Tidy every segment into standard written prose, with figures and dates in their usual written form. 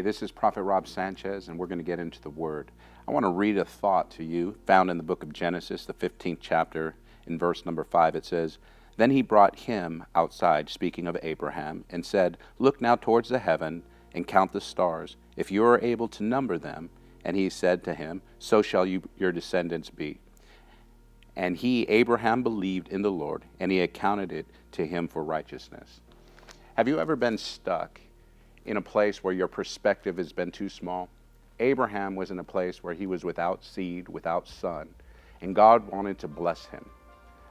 this is Prophet Rob Sanchez, and we're going to get into the Word. I want to read a thought to you found in the book of Genesis, the 15th chapter, in verse number 5. It says, "Then he brought him outside," speaking of Abraham, "and said, Look now towards the heaven, and count the stars, if you are able to number them. And he said to him, So shall your descendants be. And he, Abraham, believed in the Lord, and he accounted it to him for righteousness." Have you ever been stuck in a place where your perspective has been too small? Abraham was in a place where he was without seed, without son, and God wanted to bless him.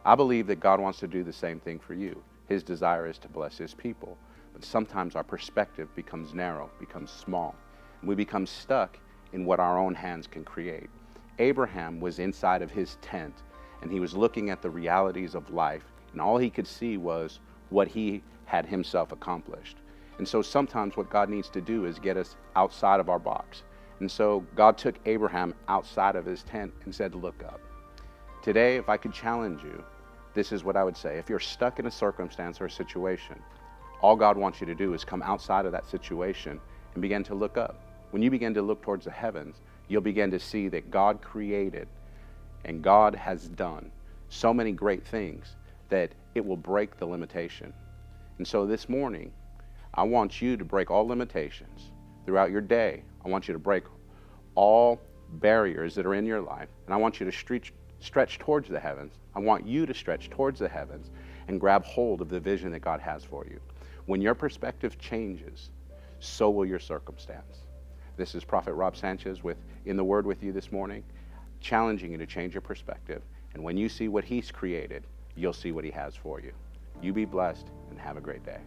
I believe that God wants to do the same thing for you. His desire is to bless his people. But sometimes our perspective becomes narrow, becomes small, and we become stuck in what our own hands can create. Abraham was inside of his tent, and he was looking at the realities of life, and all he could see was what he had himself accomplished. And so sometimes what God needs to do is get us outside of our box. And so God took Abraham outside of his tent and said, look up. Today, if I could challenge you, this is what I would say. If you're stuck in a circumstance or a situation, all God wants you to do is come outside of that situation and begin to look up. When you begin to look towards the heavens, you'll begin to see that God created and God has done so many great things that it will break the limitation. And so this morning, I want you to break all limitations throughout your day. I want you to break all barriers that are in your life, and I want you to stretch towards the heavens. I want you to stretch towards the heavens and grab hold of the vision that God has for you. When your perspective changes, so will your circumstance. This is Prophet Rob Sanchez with In the Word with you this morning, challenging you to change your perspective. And when you see what He's created, you'll see what He has for you. You be blessed and have a great day.